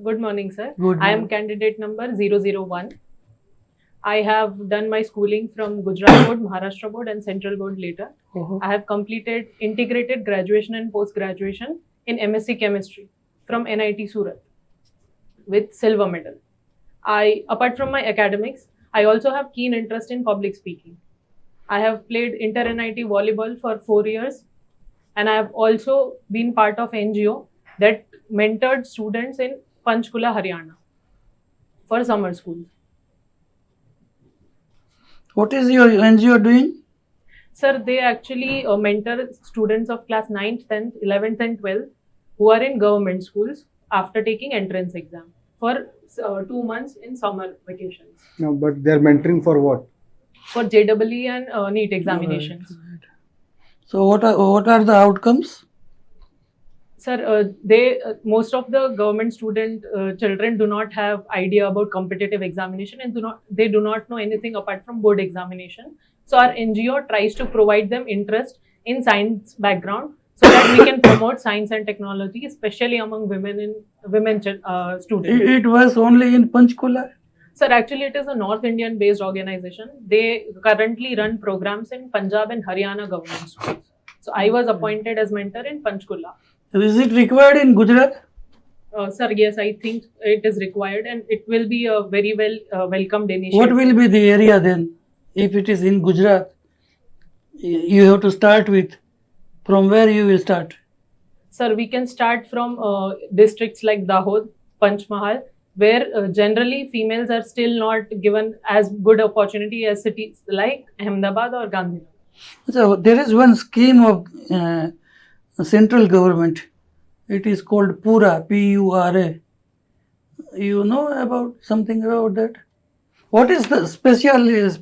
Good morning, sir. Good I am morning. candidate number 001. I have done my schooling from Gujarat Board, Maharashtra Board, and Central Board later. I have completed integrated graduation and post graduation in MSc Chemistry from NIT Surat with silver medal. Apart from my academics, I also have keen interest in public speaking. I have played inter-NIT volleyball for 4 years, and I have also been part of NGO that mentored students in Panchkula, Haryana for summer schools. What is your NGO doing? Sir, they actually mentor students of class 9th, 10th, 11th, and 12th who are in government schools after taking entrance exam for 2 months in summer vacations No, but they're mentoring for what? for JEE and NEET examinations. Right. So what are the outcomes? Sir, most of the government student children do not have idea about competitive examination and they do not know anything apart from board examination. So our NGO tries to provide them interest in science background so that we can promote science and technology, especially among women students. It was only in Panchkula. Sir, actually it is a North Indian based organization. They currently run programs in Punjab and Haryana government schools. So I was appointed as mentor in Panchkula. Is it required in Gujarat? Sir, yes, I think it is required and it will be a very welcomed initiative. What will be the area then? If it is in Gujarat, you have to start with. From where you will start? Sir, we can start from districts like Dahod, Panchmahal, where generally females are still not given as good opportunity as cities like Ahmedabad or Gandhinagar. So there is one scheme of central government. It is called Pura, P-U-R-A. You know about something about that? What is the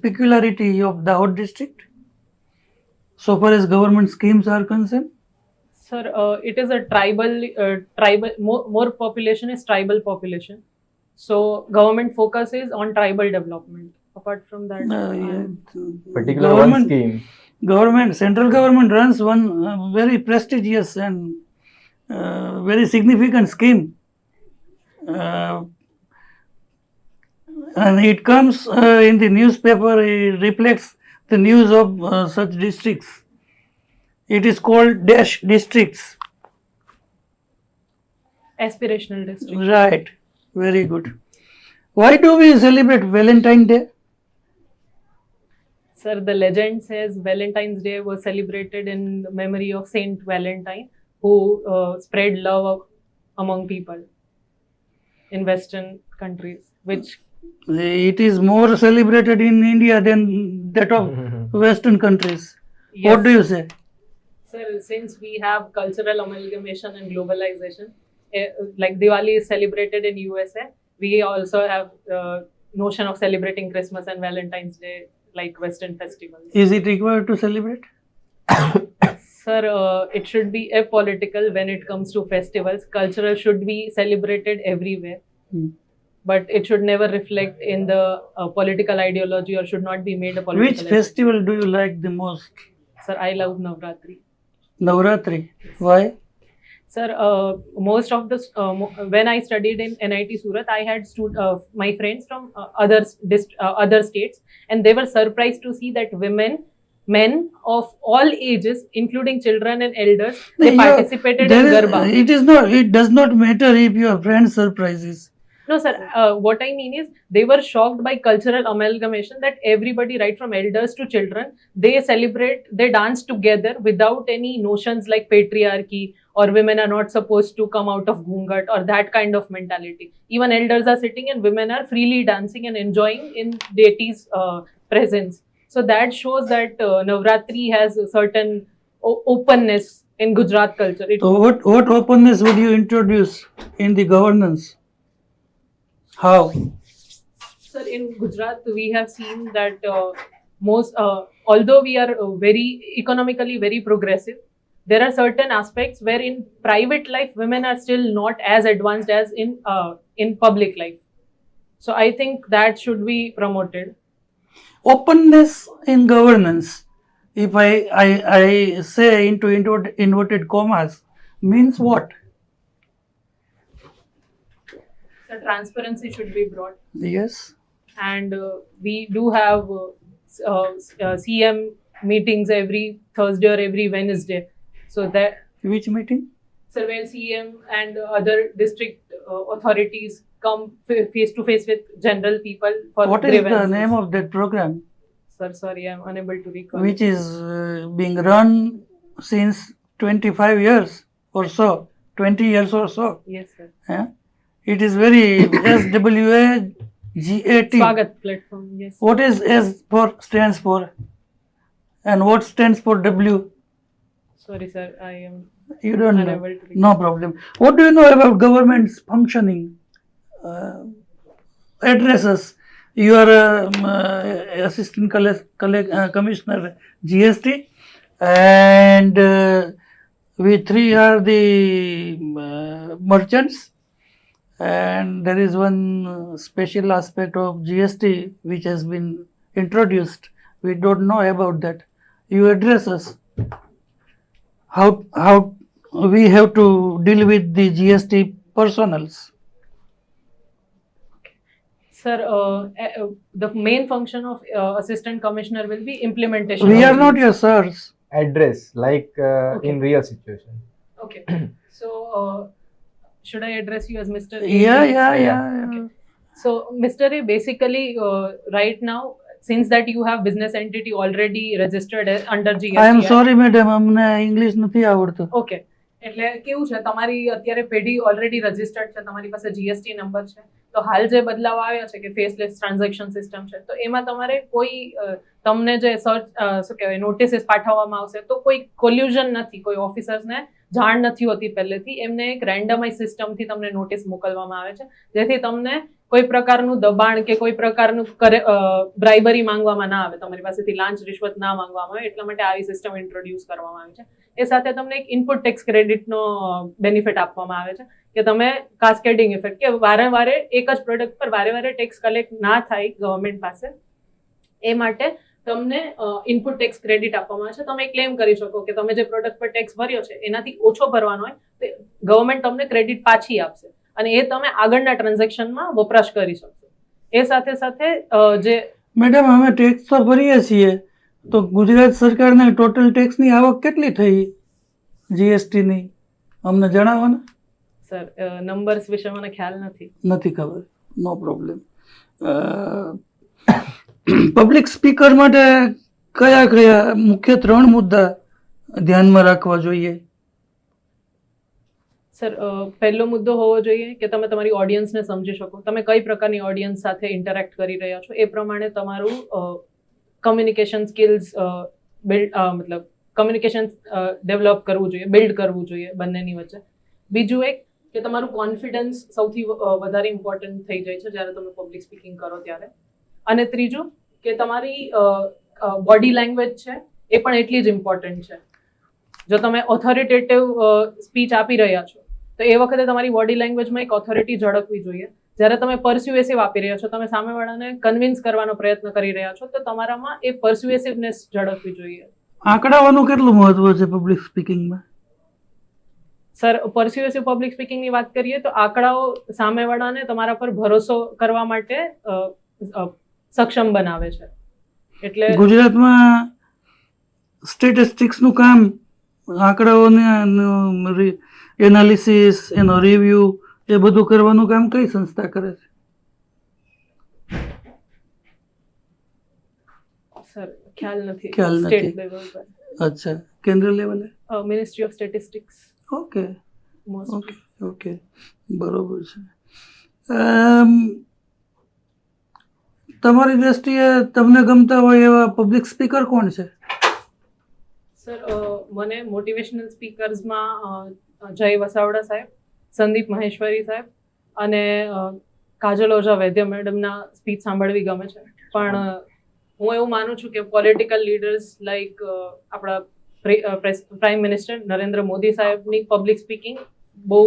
peculiarity of Dahod district so far as government schemes are concerned? Sir, it is a tribal, more population is tribal population. So government focus is on tribal development. Apart from that, Particular one scheme. Central government runs one very prestigious and very significant scheme. And it comes in the newspaper, it reflects the news of such districts. It is called dash districts. aspirational district. Right, very good. Why do we celebrate Valentine's Day? Sir, the legend says Valentine's Day was celebrated in the memory of Saint Valentine, who spread love among people in Western countries, which It is more celebrated in India than that of Western countries. yes, What do you say? sir, since we have cultural amalgamation and globalization, like Diwali is celebrated in USA, we also have notion of celebrating Christmas and Valentine's Day like Western festivals. Is it required to celebrate? Sir, it should be apolitical when it comes to festivals. Cultural should be celebrated everywhere, but it should never reflect in the political ideology or should not be made a political. Which festival do you like the most? Sir, I love Navratri. Navratri. Why? Sir, most of the when I studied in NIT Surat, I had my friends from other states, and they were surprised to see that men of all ages, including children and elders, they participated in Garba. It does not matter if your friend surprises. No, sir. What I mean is, they were shocked by cultural amalgamation that everybody, right from elders to children, they dance together without any notions like patriarchy or women are not supposed to come out of ghungat or that kind of mentality. Even elders are sitting and women are freely dancing and enjoying in deity's presence. So that shows that Navratri has a certain openness in Gujarat culture. So what openness would you introduce in the governance? How? Sir, in Gujarat, we have seen that although we are economically very progressive, there are certain aspects where in private life, women are still not as advanced as in public life. So I think that should be promoted. Openness in governance, if I say into inverted commas, means what? So transparency should be brought, Yes. and we do have CM meetings every Thursday or every Wednesday. So that Which meeting? surveil CM and other district authorities come face to face with general people for What is the grievances. name of that program, Sir, sorry, I'm unable to recall. which is being run since 25 years or so, 20 years or so? Yes, sir. Yeah? It is very SWAGAT. Swagat platform. Yes. What is S for stands for? And what stands for W? Sorry, sir. I am You don't know. unable to recall. No problem. What do you know about government's functioning? Addresses. You are assistant commissioner GST, and we three are the merchants. And there is one special aspect of GST which has been introduced. We don't know about that. You address us. How we have to deal with the GST personals. Sir, the main function of assistant commissioner will be implementation. We of are not GST. your sirs. Address, like Okay. in real situation. Okay. So, should I address you as Mr. A? Yeah, please? yeah, Yeah. yeah. Okay. So, Mr. A, basically, right now, since that you have business entity already registered under GST. I am sorry, madam. અમને English નથી આવડતું. Okay, એટલે કેવું છે, તમારી અત્યારે પેઢી already registered છે, તમારી પાસે જીએસટી નંબર છે. તો હાલ જે બદલાવ આવ્યો છે કે ફેસલેસ ટ્રાન્ઝેક્શન સિસ્ટમ છે, તો એમાં તમારે કોઈ તમને જે શું કહેવાય નોટિસીસ પાઠવવામાં આવશે, તો કોઈ કોલ્યુઝન નથી, કોઈ ઓફિસર્સને જાણ નથી હોતી પહેલેથી. એમને એક રેન્ડમાઇઝ સિસ્ટમથી તમને નોટિસ મોકલવામાં આવે છે, જેથી તમને કોઈ પ્રકારનું દબાણ કે કોઈ પ્રકારનું બ્રાઇબરી માંગવામાં ના આવે, તમારી પાસેથી લાંચ રિશ્વત ના માંગવામાં આવે. એટલા માટે આવી સિસ્ટમ ઇન્ટ્રોડ્યુસ કરવામાં આવી છે. એ સાથે તમને એક ઇનપુટ ટેક્સ ક્રેડિટનો બેનિફિટ આપવામાં આવે છે કે તમે કાસ્કેડિંગ ઇફેક્ટ કે વારે એક જ પ્રોડક્ટ પર વારે ટેક્સ કલેક્ટ ના થાય ગવર્મેન્ટ પાસે, એ માટે તમને ઇનપુટ ટેક્સ ક્રેડિટ આપવામાં આવે છે. તમે ક્લેમ કરી શકો કે તમે જે પ્રોડક્ટ પર ટેક્સ ભર્યો છે એનાથી ઓછો ભરવાનો હોય તો ગવર્મેન્ટ તમને ક્રેડિટ પાછી આપશે, અને એ તમે આગળના ટ્રાન્ઝેક્શનમાં વપરાશ કરી શકશો. એ સાથે જે મેડમ, અમે ટેક્સ તો ભરીએ છીએ, તો ગુજરાત સરકારને ટોટલ ટેક્સની આવક કેટલી થઈ જીએસટીની અમને જણાવો ને. સર નંબર્સ વિશે મને ખ્યાલ નથી. નથી ખબર. નો પ્રોબ્લેમ. પબ્લિક સ્પીકર માટે કયા મુખ્ય 3 મુદ્દા ધ્યાનમાં રાખવા જોઈએ? સર, પહેલો મુદ્દો હોવો જોઈએ કે તમે તમારી ઓડિયન્સને સમજી શકો, તમે કઈ પ્રકારની ઓડિયન્સ સાથે ઇન્ટરેક્ટ કરી રહ્યા છો, એ પ્રમાણે તમારું કમ્યુનિકેશન સ્કિલ્સ મતલબ કમ્યુનિકેશન ડેવલપ કરવું જોઈએ, બિલ્ડ કરવું જોઈએ બંનેની વચ્ચે. બીજું એક કે તમારું કોન્ફિડન્સ સૌથી વધારે ઇમ્પોર્ટન્ટ થઈ જાય છે જ્યારે તમે પબ્લિક સ્પીકિંગ કરો ત્યારે. અને ત્રીજું કે તમારી બોડી લેંગ્વેજ છે એ પણ એટલી જ ઇમ્પોર્ટન્ટ છે. જો તમે ઓથોરિટેટિવ સ્પીચ આપી રહ્યા છો તો એ વખતે તમારી બોડી લેંગ્વેજમાં એક ઓથોરિટી ઝળકવી જોઈએ. જ્યારે તમે પરસ્યુએસિવ આપી રહ્યા છો, તમે સામેવાળાને કન્વિન્સ કરવાનો પ્રયત્ન કરી રહ્યા છો, તો તમારામાં એ પરસ્યુએસિવનેસ ઝળકવી જોઈએ. આંકડાઓનું કેટલું મહત્વ છે પબ્લિક સ્પીકિંગમાં? સર, પરસ્યુએસિવ પબ્લિક સ્પીકિંગની વાત કરીએ તો આંકડાઓ સામેવાળાને તમારા પર ભરોસો કરવા માટે સક્ષમ બનાવે છે. એટલે ગુજરાતમાં સ્ટેટિસ્ટિક્સનું કામ, આંકડાઓને એનાલિસિસ, એનો રિવ્યુ, એ બધું કરવાનું કામ કઈ સંસ્થા કરે છે? સર ખ્યાલ નથી. ખ્યાલ નથી. સ્ટેટ લેવલ પર. અચ્છા, કેન્દ્ર લેવલે? Ministry of statistics. Okay most. Okay okay, બરોબર છે. તમારી દ્રષ્ટિએ તમને ગમતા હોય એવા પબ્લિક સ્પીકર કોણ છે? સર, મને મોટિવેશનલ સ્પીકર્સમાં જય વસાવડા સાહેબ, સંદીપ મહેશ્વરી સાહેબ અને કાજલ ઓઝા વૈદ્ય મેડમના સ્પીચ સાંભળવી ગમે છે. પણ હું એવું માનું છું કે પોલિટિકલ લીડર્સ લાઈક આપણા પ્રાઇમ મિનિસ્ટર નરેન્દ્ર મોદી સાહેબની પબ્લિક સ્પીકિંગ બહુ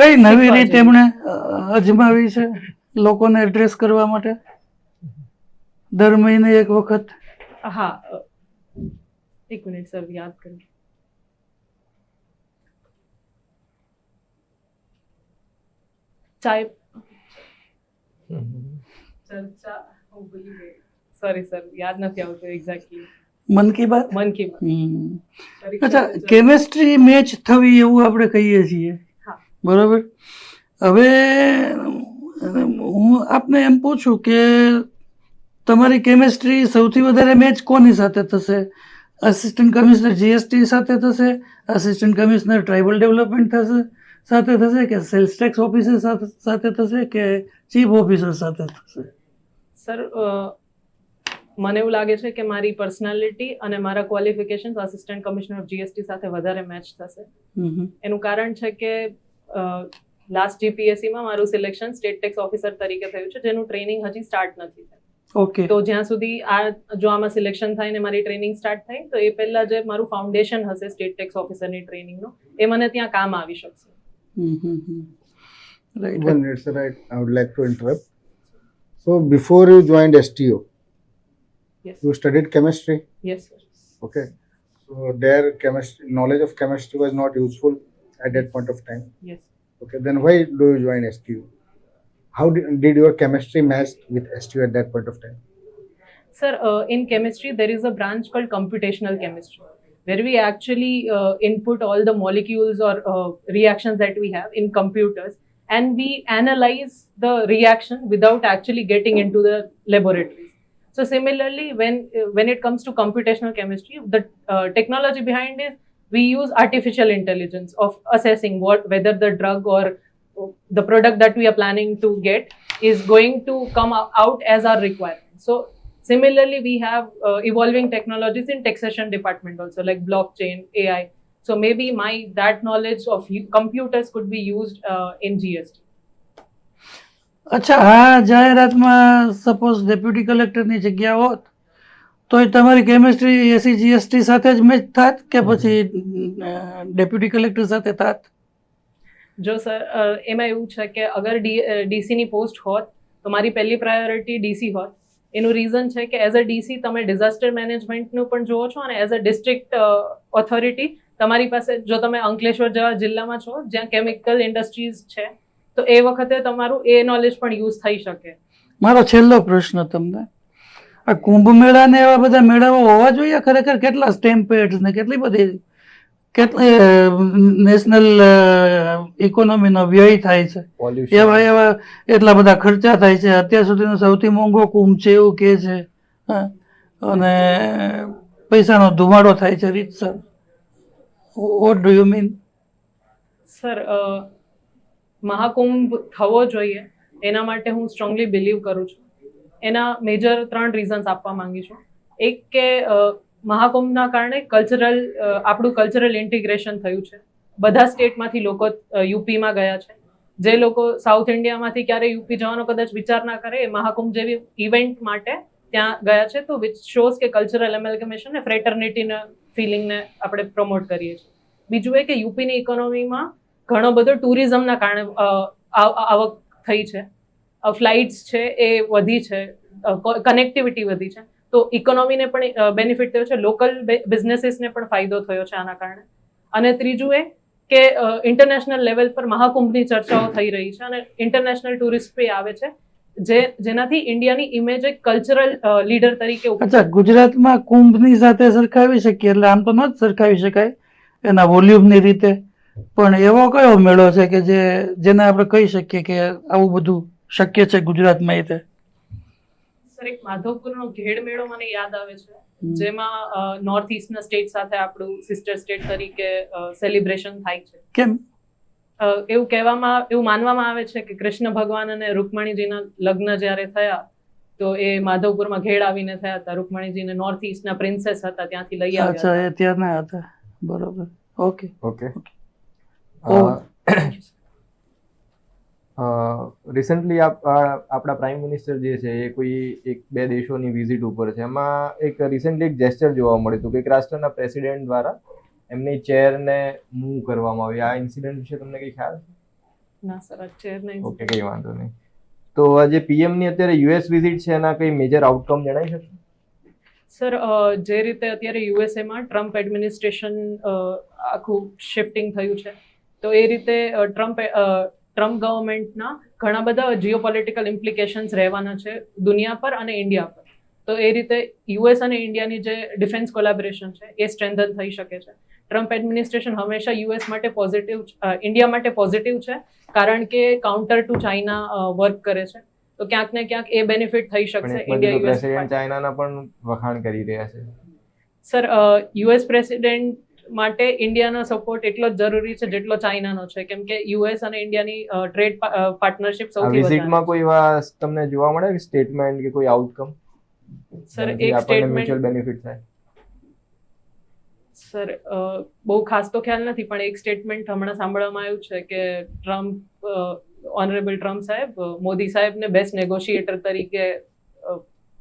કઈ નવી રીત એમણે અજમાવી છે લોકોને એડ્રેસ કરવા માટે? દર મહિને એક વખત? હા, એક મિનિટ સર, યાદ કરું. ચાય ચર્ચા હું ભૂલી ગઈ, સોરી સર, યાદ નથી આવતું એક્ઝેક્ટલી. મન કી બાત. મન કી બાત. અચ્છા, કેમેસ્ટ્રી મેચ થવી એવું આપણે કહીએ છીએ, હા. બરાબર. હવે હું આપને એમ પૂછું કે તમારી કેમેસ્ટ્રી સૌથી વધારે મેચ કોની સાથે થશે? આસિસ્ટન્ટ કમિશનર જીએસટી સાથે થશે, આસિસ્ટન્ટ કમિશનર ટ્રાઇબલ ડેવલપમેન્ટ સાથે થશે, કે સેલ્સ ટેક્સ ઓફિસર સાથે થશે, કે ચીફ ઓફિસર સાથે થશે? સર, મને એવું લાગે છે કે મારી પર્સનાલિટી અને મારા qualifications assistant commissioner of GST સાથે વધારે મેચ થશે. એનું કારણ છે કે લાસ્ટ જીપીએસસીમાં મારું સિલેક્શન સ્ટેટ ટેક્સ ઓફિસર તરીકે થયું છે, જેનું ટ્રેનિંગ હજી સ્ટાર્ટ નથી થયું. ઓકે. તો જ્યાં સુધી જો આમાં સિલેક્શન થાય ને મારી ટ્રેનિંગ સ્ટાર્ટ થાય, તો એ પહેલા જે મારું ફાઉન્ડેશન હશે સ્ટેટ ટેક્સ ઓફિસરની ટ્રેનિંગનું, એ મને ત્યાં કામ આવી શકશે. Right. 1 minute, sir. I would like to interrupt. So, before you joined STO, Yes. you studied chemistry. Yes, sir. Okay. So, their knowledge of chemistry was not useful at that point of time. Yes. Okay. Then why do you join STO? How did your chemistry match with STO at that point of time? Sir, in chemistry, there is a branch called computational chemistry, where we actually input all the molecules or reactions that we have in computers, and we analyze the reaction without actually getting into the laboratories. So similarly, when it comes to computational chemistry, the technology behind it, we use artificial intelligence of assessing whether the drug or the product that we are planning to get is going to come out as our requirement. So similarly, we have evolving technologies in taxation department also, like blockchain, AI. So maybe that knowledge of computers could be used in GST. અચ્છા, આ જાહેરાતમાં suppose deputy કલેક્ટરની જગ્યા હોત તો એ તમારી chemistry એસી GST સાથે જ match થાત કે પછી ડેપ્યુટી કલેક્ટર સાથે થાત? જો સર, એમાં એવું છે કે અગર ડીસીની પોસ્ટ હોત તો મારી પહેલી પ્રાયોરિટી ડીસી હોત. એનું રીઝન છે કે એઝ અ ડીસી તમે ડિઝાસ્ટર મેનેજમેન્ટનું પણ જુઓ છો, અને એઝ અ ડિસ્ટ્રિક્ટ ઓથોરિટી તમારી પાસે, જો તમે અંકલેશ્વર જેવા જિલ્લામાં છો જ્યાં કેમિકલ ઇન્ડસ્ટ્રીઝ છે, તો એ વખતે તમારું એ નોલેજ પણ યુઝ થઈ શકે. મારો છેલ્લો પ્રશ્ન તમને, આ કુંભ મેળા ને એવા બધા મેળાઓ હોવા જોઈએ ખરેખર? કેટલા સ્ટેમ્પેડ્સ ને કેટલી બધી નેશનલ ઇકોનોમીનો વ્યય થાય છે, એવા એટલા બધા ખર્ચા થાય છે. અત્યાર સુધીનો સૌથી મોંઘો કુંભ છે એવું કહે છે, અને પૈસાનો ધુમાડો થાય છે રીતસર. What do you mean? Sir, Mahakumbh થવો જોઈએ એના માટે હું સ્ટ્રોંગલી બિલીવ કરું છું. એના મેજર 3 રીઝન્સ આપવા માંગી છું. એક કે મહાકુંભના કારણે આપણું કલ્ચરલ ઇન્ટિગ્રેશન થયું છે. બધા સ્ટેટમાંથી લોકો યુપીમાં ગયા છે. જે લોકો સાઉથ ઇન્ડિયામાંથી ક્યારે યુપી જવાનો કદાચ વિચાર ના કરે, એ મહાકુંભ જેવી ઇવેન્ટ માટે ત્યાં ગયા છે. તો વિચ શોઝ કે કલ્ચરલ એમેલ્ગમેશન ને ફ્રેટર્નિટીના ફિલિંગને આપણે પ્રમોટ કરીએ છીએ. બીજું એ કે યુપીની ઇકોનોમીમાં ઘણો બધો ટુરિઝમના કારણે આવક થઈ છે, ફ્લાઇટ્સ છે એ વધી છે, કનેક્ટિવિટી વધી છે. તો ઇકોનોમીને પણ બેનિફિટ થયો છે, લોકલ બિઝનેસીસને પણ ફાયદો થયો છે આના કારણે. અને ત્રીજું એ કે ઇન્ટરનેશનલ લેવલ પર મહાકુંભની ચર્ચાઓ થઈ રહી છે અને ઇન્ટરનેશનલ ટુરિસ્ટ બી આવે છે, જેનાથી ઇન્ડિયાની ઇમેજ એક કલ્ચરલ લીડર તરીકે. અચ્છા, ગુજરાતમાં કુંભની સાથે સરખાવી શકીએ? એટલે આમ તો ન જ સરખાવી શકાય એના વોલ્યુમની રીતે, પણ એવો કયો મેળો છે કે જેને આપણે કહી શકીએ કે આવું બધું શક્ય છે ગુજરાતમાં? એ સર, એક માધવપુરનો ઘેડ મેળો મને યાદ આવે છે, જેમાં નોર્થ ઇસ્ટના સ્ટેટ સાથે આપણું સિસ્ટર સ્ટેટ તરીકે સેલિબ્રેશન થાય છે. કેમ? એવું માનવામાં આવે છે કે કૃષ્ણ ભગવાન અને રૂકમણીજીના લગ્ન જ્યારે થયા તો એ માધવપુરમાં ઘેડ આવીને થયા હતા. રૂકમણીજીને નોર્થ ઇસ્ટના પ્રિન્સેસ હતા, ત્યાંથી લઈ આવ્યા. અચ્છા, એ ત્યાંના હતા. બરોબર. ઓકે. રિસન્ટલી આપણા પ્રાઇમ મિનિસ્ટર જે છે એ કોઈ 1-2 દેશોની વિઝિટ ઉપર છે. એમાં રિસન્ટલી એક જેસ્ચર જોવા મળ્યું હતું કે એક રાષ્ટ્રના પ્રેસિડેન્ટ દ્વારા એમની ચેરને મૂવ કરવામાં આવી. આ ઇન્સિડન્ટ વિશે તમને કંઈ ખ્યાલ છે? ના સર, આ ચેર નહીં. ઓકે, કંઈ વાંધો નહીં. તો આ જે પીએમની અત્યારે યુએસ વિઝિટ છે એના કંઈ મેજર આઉટકમ જણાવી શકશો? સર, જે રીતે અત્યારે યુએસએમાં ટ્રમ્પ એડમિનિસ્ટ્રેશન આખું શિફ્ટિંગ થયું છે, તો એ રીતે ટ્રમ્પ ગવર્મેન્ટના ઘણા બધા જીઓપોલિટિકલ ઇમ્પ્લિકેશન્સ રહેવાના છે દુનિયા પર અને ઇન્ડિયા પર. તો એ રીતે યુએસ અને ઇન્ડિયાની જે ડિફેન્સ કોલેબોરેશન છે એ સ્ટ્રેન્થન થઈ શકે છે. ટ્રમ્પ એડમિનિસ્ટ્રેશન હંમેશા યુએસ માટે પોઝિટિવ, ઇન્ડિયા માટે પોઝિટિવ છે, કારણ કે કાઉન્ટર ટુ ચાઇના વર્ક કરે છે. તો ક્યાંક ને ક્યાંક એ બેનિફિટ થઈ શકશે ઇન્ડિયા યુએસ. પ્રેસિડેન્ટ ચાઇનાના પણ વખાણ કરી રહ્યા છે. સર, યુએસ પ્રેસિડેન્ટ માટે ઇન્ડિયાનો સપોર્ટ એટલો જ જરૂરી છે જેટલો ચાઇનાનો છે, કેમ કે યુએસ અને ઇન્ડિયાની ટ્રેડ પાર્ટનરશિપ સૌથી વધારે. વિઝિટમાં કોઈ એવા તમને જોવા મળે કે સ્ટેટમેન્ટ કે કોઈ આઉટકમ? સર, એક સ્ટેટમેન્ટ મ્યુચ્યુઅલ બેનિફિટ થાય. સર, બહુ ખાસ તો ખ્યાલ નથી, પણ એક સ્ટેટમેન્ટ હમણાં સાંભળવામાં આવ્યું છે કે ઓનરેબલ ટ્રમ્પ સાહેબ મોદી સાહેબને બેસ્ટ નેગોશિએટર તરીકે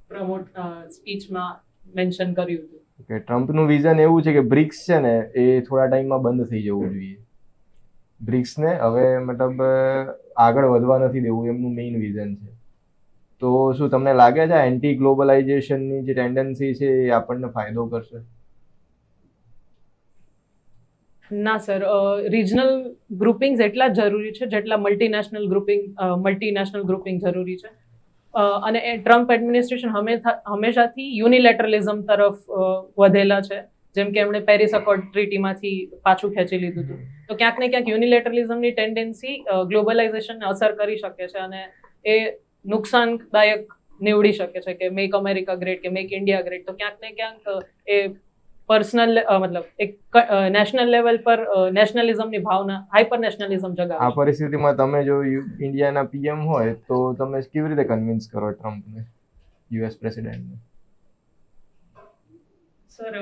પ્રમોટ સ્પીચમાં મેન્શન કર્યું હતું. કે ટ્રમ્પનું વિઝન એવું છે કે બ્રિક્સ છે ને એ થોડા ટાઈમમાં બંધ થઈ જવું જોઈએ. બ્રિક્સને હવે મતલબ આગળ વધવા નથી દેવું, એમનું મેઇન વિઝન છે. તો શું તમને લાગે છે એન્ટી ગ્લોબલાઇઝેશનની જે ટેન્ડન્સી છે એ આપણને ફાયદો કરશે? ના સર, રિજનલ ગ્રુપિંગ્સ એટલા જ જરૂરી છે જેટલા મલ્ટીનેશનલ ગ્રુપિંગ જરૂરી છે. અને ટ્રમ્પ એડમિનિસ્ટ્રેશન હંમેશાથી યુનિલેટરલિઝમ તરફ વધેલા છે, જેમ કે એમણે પેરિસ અકોર્ડ ટ્રીટીમાંથી પાછું ખેંચી લીધું હતું. તો ક્યાંક ને ક્યાંક યુનિલેટરલિઝમની ટેન્ડન્સી ગ્લોબલાઇઝેશનને અસર કરી શકે છે અને એ નુકસાનદાયક નીવડી શકે છે કે મેક અમેરિકા ગ્રેટ કે મેક ઇન્ડિયા ગ્રેટ. તો ક્યાંક ને ક્યાંક એ પર્સનલ મતલબ એક નેશનલ લેવલ પર નેશનલિઝમની ભાવના, હાઇપર નેશનલિઝમ જગાવે. આ પરિસ્થિતિમાં તમે જો ઇન્ડિયાના પીએમ હોય તો તમે કેવી રીતે કન્વિન્સ કરો ટ્રમ્પને, યુએસ પ્રેસિડેન્ટને? સર,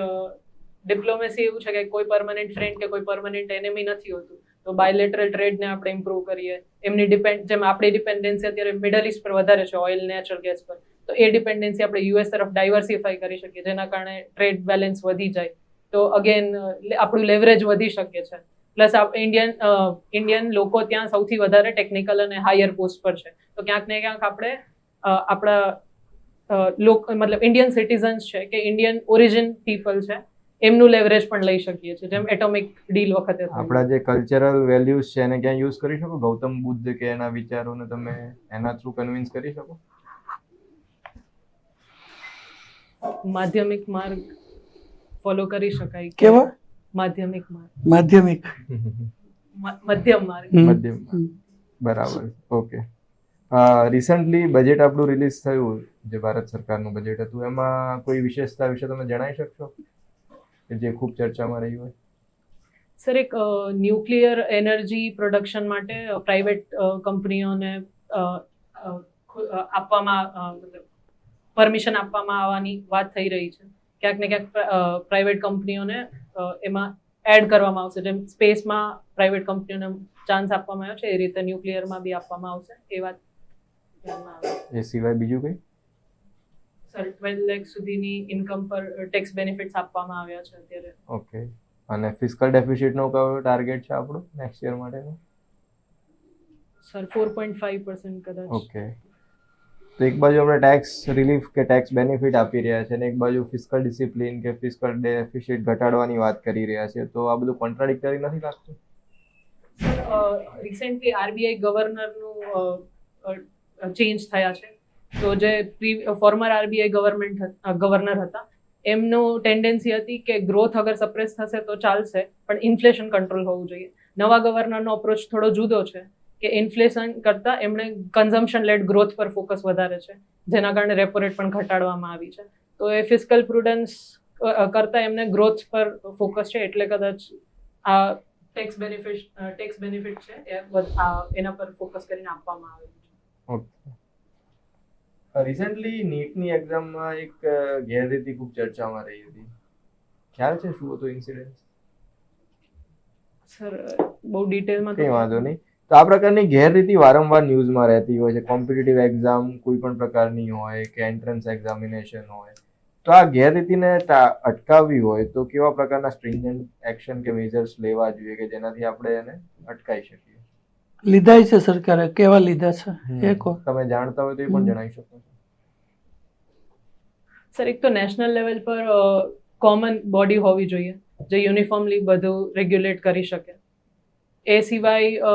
ડિપ્લોમેસી એવું છે કે કોઈ પરમનન્ટ ફ્રેન્ડ કે કોઈ પરમનન્ટ એનિમી નથી હોતું. તો બાયલેટરલ ટ્રેડને આપણે ઇમ્પ્રૂવ કરીએ. એમની જેમ આપણી ડિપેન્ડન્સી અત્યારે મિડલ ઇસ્ટ પર વધારે છે, ઓઇલ, નેચરલ ગેસ પર. તો એ ડિપેન્ડન્સી આપણે યુએસ તરફ ડાયવર્સિફાઈ કરી શકીએ, જેના કારણે ટ્રેડ બેલેન્સ વધી જાય. તો અગેન આપણું લેવરેજ વધી શકે છે. પ્લસ ઇન્ડિયન લોકો ત્યાં સૌથી વધારે ટેકનિકલ અને હાયર પોસ્ટ પર છે. તો ક્યાંક ને ક્યાંક આપણે આપણા મતલબ ઇન્ડિયન સિટીઝન્સ છે કે ઇન્ડિયન ઓરિજિન પીપલ છે, એમનું લેવરેજ પણ લઈ શકીએ છીએ, જેમ એટોમિક ડીલ વખતે. આપણા જે કલ્ચરલ વેલ્યુઝ છે એને ક્યાં યુઝ કરી શકો? ગૌતમ બુદ્ધ કે એના વિચારોને તમે એના થ્રુ કન્વિન્સ કરી શકો? માધ્યમિક માર્ગ ફોલો કરી શકાય. કેવા? માધ્યમિક માર્ગ. માધ્યમિક મધ્યમ માર્ગ. મધ્યમ. બરાબર. ઓકે. રિસન્ટલી બજેટ આપણું રિલીઝ થયું, જે ભારત સરકારનું બજેટ હતું, એમાં કોઈ વિશેષતા વિશે તમે જણાવી શકશો કે જે ખૂબ ચર્ચામાં રહી હોય? સર, એક ન્યુક્લિયર એનર્જી પ્રોડક્શન માટે પ્રાઇવેટ કંપનીઓને પરમિશન આપવામાં આવવાની વાત થઈ રહી છે. ક્યાંક ને ક્યાંક પ્રાઇવેટ કંપનીઓને એમાં એડ કરવામાં આવશે. જેમ સ્પેસમાં પ્રાઇવેટ કંપનીઓને ચાન્સ આપવામાં આવ્યો છે, એ રીતે ન્યુક્લિયરમાં બી આપવામાં આવશે. એ વાત ધ્યાનમાં આવે. એ સિવાય બીજું કંઈ? સર, 12 લાખ સુધીની ઇન્કમ પર ટેક્સ બેનિફિટ્સ આપવામાં આવ્યા છે અત્યારે. ઓકે. અને ફિસ્કલ ડેફિસિટનો કયો ટાર્ગેટ છે આપણો નેક્સ્ટ યર માટેનો? સર, 4.5% કદાચ. ઓકે. તો એક બાજુ આપણે ટેક્સ રિલીફ કે ટેક્સ બેનિફિટ આપી રહ્યા છે અને એક બાજુ ફિસ્કલ ડિસિપ્લિન કે ફિસ્કલ ડેફિસિટ ઘટાડવાની વાત કરી રહ્યા છે, તો આ બધું કોન્ટ્રાડિક્ટરી નથી લાગતું? રિસેન્ટલી આરબીઆઈ ગવર્નરનું ચેન્જ થયા છે. તો જે ફોર્મર આરબીઆઈ ગવર્નર હતા, એમનું ટેન્ડન્સી હતી કે ગ્રોથ અગર સપ્રેસ થશે તો ચાલશે, પણ ઇન્ફ્લેશન કંટ્રોલ હોવું જોઈએ. નવા ગવર્નરનો અપ્રોચ થોડો જુદો છે કે ઇન્ફ્લેશન કરતાં એમણે કન્ઝમ્પશન લેડ ગ્રોથ પર ફોકસ વધારે છે, જેના કારણે રેપો રેટ પણ ઘટાડવામાં આવી છે. તો એ ફિસ્કલ પ્રુડન્સ કરતાં એમને ગ્રોથ પર ફોકસ છે, એટલે કદાચ આ ટેક્સ બેનિફિટ છે એના પર ફોકસ કરીને આપવામાં આવે છે. ઓકે. રિસન્ટલી નીટની એક્ઝામમાં એક ગેરરીતિ ખૂબ ચર્ચામાં રહી હતી, ખ્યાલ છે શું હતો ઇન્સિડન્ટ? સર, બહુ ડિટેલમાં કંઈ વાંધો નહીં. તો આ પ્રકારની ગેરરીતિ વારંવાર ન્યૂઝમાં રહેતી હોય છે. કોમ્પિટિટિવ એક્ઝામ કોઈ પણ પ્રકારની હોય કે એન્ટ્રન્સ એક્ઝામિનેશન હોય, તો આ ગેરરીતિને અટકાવવી હોય તો કેવા પ્રકારના સ્ટ્રિંજન્ટ એક્શન કે મેજર્સ લેવા જોઈએ કે જેનાથી આપણે એને અટકાવી શકીએ? લીધા છે સરકારે, કેવા લીધા છે એ કહો. તમે જાણતા હોય તો એ પણ જણાવી શકો છો. સર, એક તો નેશનલ લેવલ પર કોમન બોડી હોવી જોઈએ જે યુનિફોર્મલી બધું રેગ્યુલેટ કરી શકે. એ સિવાય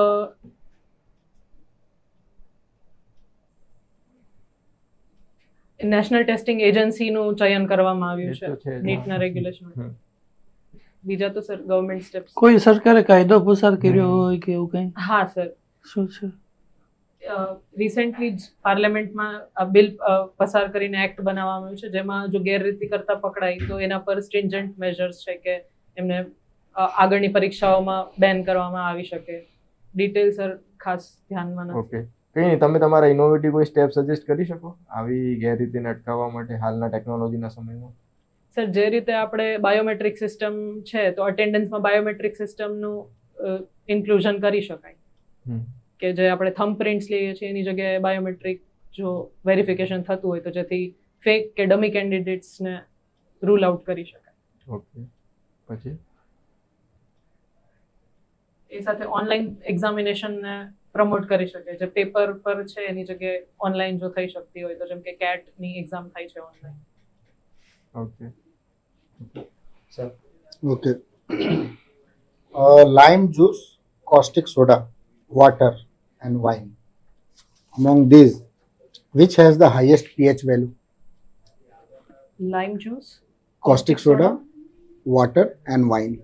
નેશનલ ટેસ્ટિંગ એજન્સીનું ચયન કરવામાં આવ્યું એ તો છે છે જ. નીટના રેગ્યુલેશન હમ. બીજા તો સર ગવર્મેન્ટ સ્ટેપ્સ કોઈ સરકારે કાયદો પસાર કર્યો હોય કે એવું કંઈ હા સર શું છે? રિસેન્ટલી જ પાર્લામેન્ટમાં બિલ પસાર કરીને એક્ટ બનાવવામાં આવ્યું છે જેમાં જો ગેરરીતિ કરતા પકડાય તો એના પર સ્ટ્રિન્જન્ટ મેજર્સ છે કે એમને આગળની પરીક્ષાઓમાં બેન કરવામાં આવી શકે. ડિટેલ સર ખાસ ધ્યાનમાં નથી. ઓકે, કંઈ નહીં, તમે તમારા ઇનોવેટિવ કોઈ સ્ટેપ સજેસ્ટ કરી શકો આવી ગેરરીતિને અટકાવવા માટે હાલના ટેકનોલોજીના સમયમાં? સર જે રીતે આપણે બાયોમેટ્રિક સિસ્ટમ છે તો અટેન્ડન્સમાં બાયોમેટ્રિક સિસ્ટમનું ઇન્ક્લુઝન કરી શકાય હમ. કે જે આપણે થંબ પ્રિન્ટ્સ લઈએ છીએ એની જગ્યાએ બાયોમેટ્રિક જો વેરિફિકેશન થતું હોય તો જેથી ફેક કે ડમી કેન્ડિડેટ્સને રૂલ આઉટ કરી શકાય. ઓકે, પછી એ સાથે ઓનલાઈન એક્ઝામિનેશનને પ્રમોટ કરી શકે જે પેપર પર છે એની જગ્યાએ ઓનલાઈન જો થઈ શકતી હોય તો જેમ કે કેટની એક્ઝામ થાય છે online. Okay. Okay. Lime juice, caustic soda, water, and wine. Among these, which has the highest pH value? Lime juice, Caustic soda, water, and wine.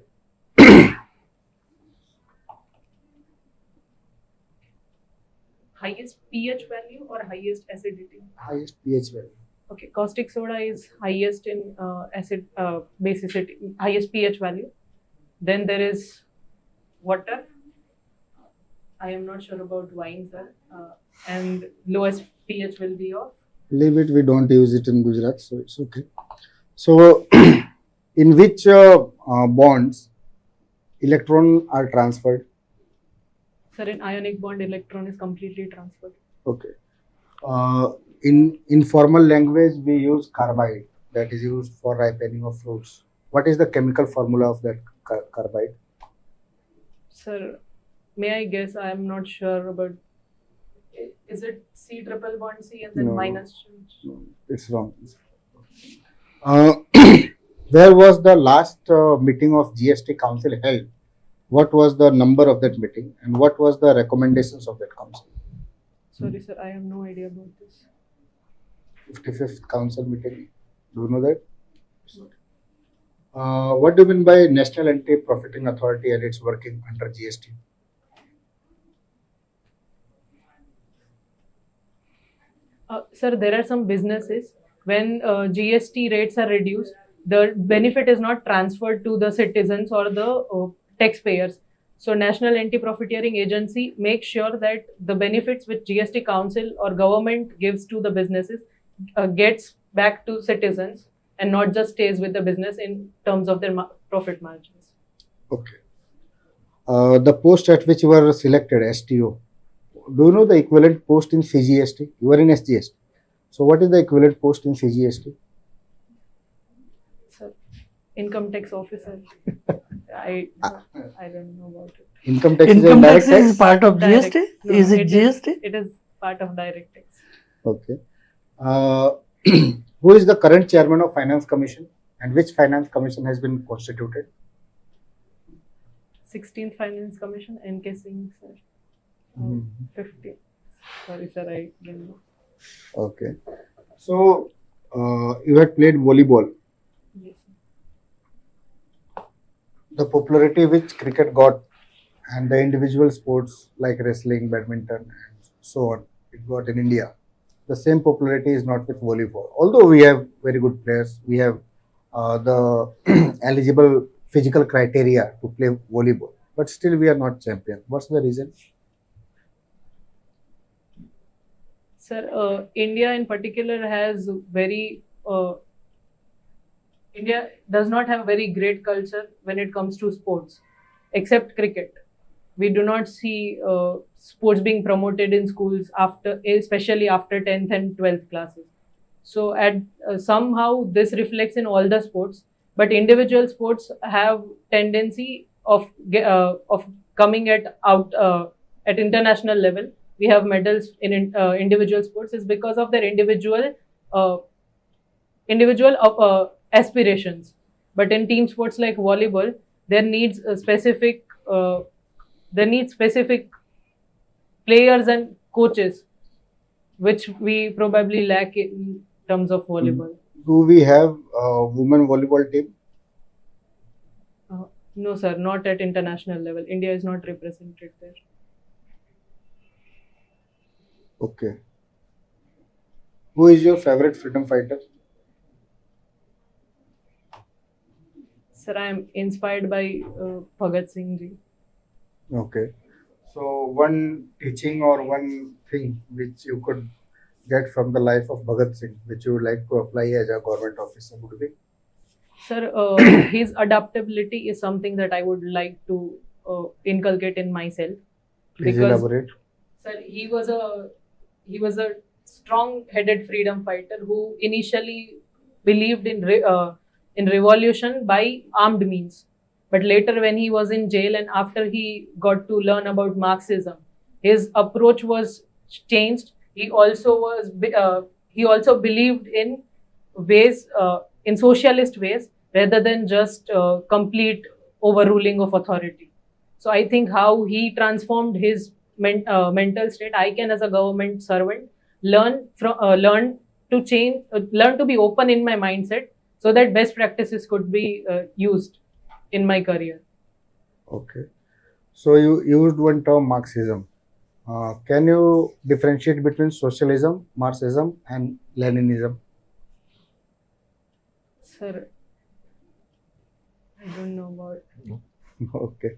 highest pH value or highest acidity? Highest pH value. Okay, caustic soda is highest in basicity, highest pH value. Then there is water. I am not sure about wine, sir. And lowest pH will be of Leave it, we don't use it in Gujarat, so it's okay. So, in which bonds electron are transferred? sir. In ionic bond, electron is completely transferred. Okay. In formal language, we use carbide that is used for ripening of fruits. What is the chemical formula of that carbide? Sir, may I guess? I am not sure about. Is it C triple bond C and then No. minus charge? No, it's wrong. Where was the last meeting of GST Council held? What was the number of that meeting and what was the recommendations of that council? Sorry, sir. I have no idea about this. 55th council meeting. Do you know that? What do you mean by National Anti-Profiting Authority and its working under GST? Sir, there are some businesses when GST rates are reduced, the benefit is not transferred to the citizens or the taxpayers. So, National Anti-Profiteering Agency makes sure that the benefits which GST Council or government gives to the businesses gets back to citizens and not just stays with the business in terms of their profit margins. Okay. The post at which you were selected, STO, do you know the equivalent post in CGST? You were in SGST. So, what is the equivalent post in CGST? Sir, income tax officer. I don't know about it. Income tax is Income indirect tax is tax? part of Direct. GST? No, Is it GST? It is part of direct tax. Okay. Who is the current chairman of Finance Commission and which Finance Commission has been constituted? 16th Finance Commission, NK Singh, sir. 50. Sorry, sir, I didn't know. Okay. So, you had played volleyball. Yes, sir. The popularity which cricket got and the individual sports like wrestling, badminton, and so on, it got in India. The same popularity is not with volleyball. Although we have very good players, we have the eligible physical criteria to play volleyball, but still we are not champion. What's the reason? Sir, India in particular has India does not have a very great culture when it comes to sports, except cricket. We do not see sports being promoted in schools especially after 10th and 12th classes. So somehow this reflects in all the sports, but individual sports have tendency of coming at international level. We have medals in individual sports is because of their individual aspirations. But in team sports like volleyball, there needs specific players and coaches, which we probably lack in terms of volleyball. Do we have a women volleyball team? No, sir, not at international level. India is not represented there. Okay. Who is your favorite freedom fighter? Sir, I am inspired by Bhagat Singh ji. Okay. So one teaching or one thing which you could get from the life of Bhagat Singh, which you would like to apply as a government officer, would be? Sir, his adaptability is something that I would like to inculcate in myself. Please Because- elaborate. Sir, he was a strong-headed freedom fighter who initially believed in revolution by armed means. But later, when he was in jail and after he got to learn about Marxism, his approach was changed. He also believed in ways in socialist ways rather than just complete overruling of authority. So I think how he transformed his mental state, I can as a government servant learn to be open in my mindset so that best practices could be used in my career. Okay. So you used one term Marxism. Can you differentiate between socialism, Marxism, and Leninism? Sir, I don't know about. Okay.